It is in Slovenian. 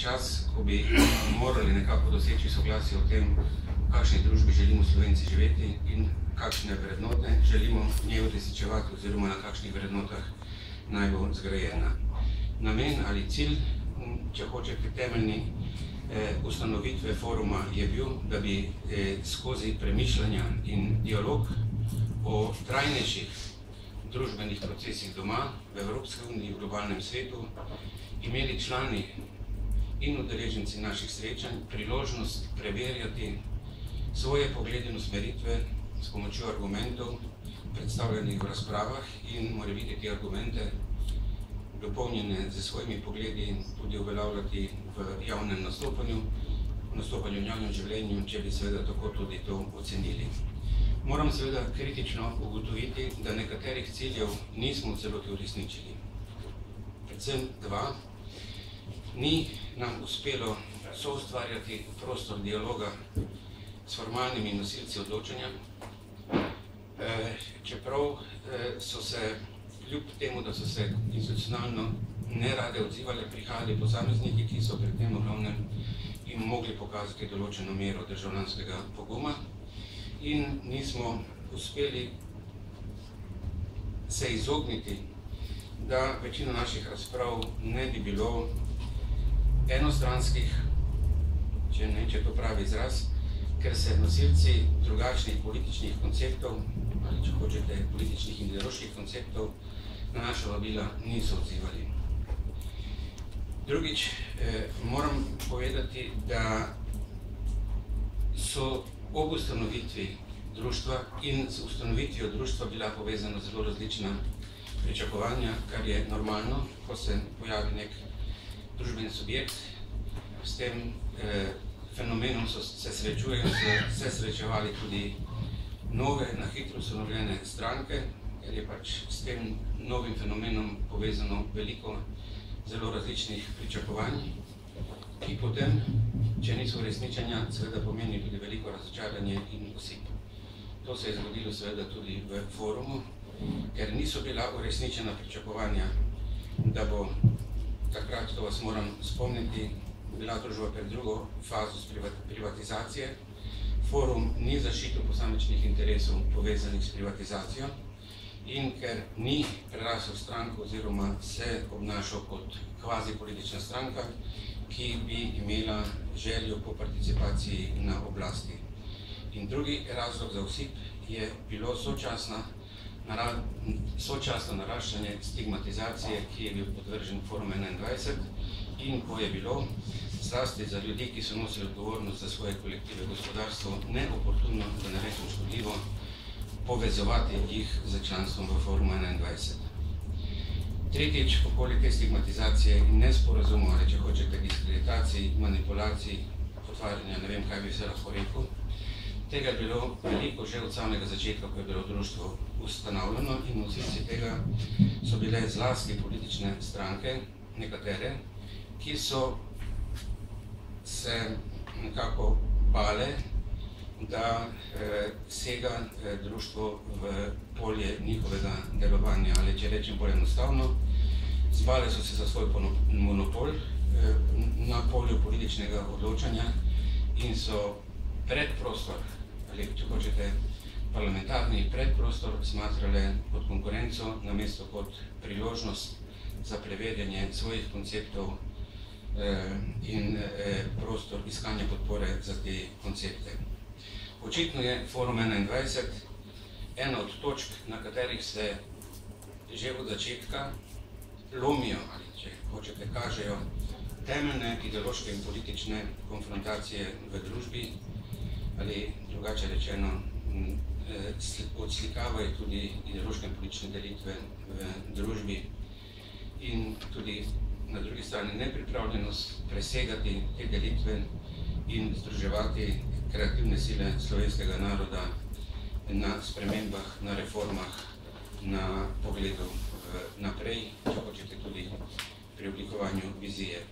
čas, ko bi morali nekako doseči soglasje o tem, v kakšni družbi želimo Slovenci živeti in kakšne vrednote želimo v njej uresničevati oziroma na kakšnih vrednotah naj bo zgrajena. Namen ali cilj, če hočete, temeljni ustanovitve foruma je bil, da bi skozi premišljanja in dialog o trajnejših družbenih procesih doma, v Evropski uniji, v globalnem svetu, imeli člani in udeleženci naših srečanj priložnost preverjati svoje poglede in usmeritve s pomočjo argumentov, predstavljenih v razpravah in morebiti te argumente dopolnjene z svojimi pogledi tudi uveljavljati v javnem nastopanju, v javnem življenju, če bi seveda tako tudi to ocenili. Moram seveda kritično ugotoviti, da nekaterih ciljev nismo v celoti uresničili. Predvsem dva. Ni nam uspelo soustvarjati prostor dialoga s formalnimi nosilci odločanja, čeprav so se, kljub temu, da so se institucionalno nerade odzivali, prihajali posamezniki, ki so pri tem v glavnem in mogli pokazati določeno mero državljanskega poguma, in nismo uspeli se izogniti, da večino naših razprav ne bi bilo enostranskih, če je to pravi izraz, ker se nosilci drugačnih političnih konceptov, ali če hočete političnih in ideoloških konceptov, na naša vabila niso odzivali. Drugič, moram povedati, da so ob ustanovitvi društva in z ustanovitvijo društva bila povezana zelo različna pričakovanja, kar je normalno, ko se pojavi nek družbeni subjekt. S tem fenomenom se srečevali tudi nove, na hitro ustanovljene stranke, ker je pač s tem novim fenomenom povezano veliko zelo različnih pričakovanj, ki potem, če niso uresničenja, seveda pomeni tudi veliko razočaranje in osip. To se je zgodilo seveda tudi v forumu, ker niso bila uresničena pričakovanja, da bo takrat, to vas moram spomniti, bila družba pred drugo fazo privatizacije. Forum ni zaščitil posamičnih interesov povezanih s privatizacijo in ker ni prerasel stranko oziroma se obnašal kot kvazi politična stranka, ki bi imela željo po participaciji na oblasti. In drugi razlog za osip je bilo sočasno naraščanje stigmatizacije, ki je bil podvržen Forum 21 in ko je bilo zlasti za ljudi, ki so nosili odgovornost za svoje kolektive gospodarstvo, neoportuno, da ne rečem škodljivo, povezovati jih z članstvom v Forumu 21. Tretjič, okoli te stigmatizacije in nesporazumov, ali če hočete diskreditacij, manipulacij, potvarjanja, ne vem, kaj bi se lahko rekel, tega je bilo veliko že od samega začetka, ko je bilo društvo ustanavljeno in nosilci tega so bile zlasti politične stranke, nekatere, ki so se nekako bale, da sega društvo v polje njihovega delovanja, ali če rečem bolj enostavno, zbale so se za svoj monopol na polju političnega odločanja in so predprostor, ali če hočete parlamentarni predprostor, smatrale kot konkurenco, namesto kot priložnost za preverjanje svojih konceptov in prostor iskanja podpore za te koncepte. Očitno je Forum 21 ena od točk, na katerih se že od začetka lomijo, ali če hočete, kažejo temeljne ideološke in politične konfrontacije v družbi, ali drugače rečeno, odslikavajo tudi ideološke in politične delitve v družbi in tudi na drugi strani nepripravljenost presegati te delitve in združevati kreativne sile slovenskega naroda na spremembah, na reformah, na pogledu naprej, če hočete tudi pri oblikovanju vizije.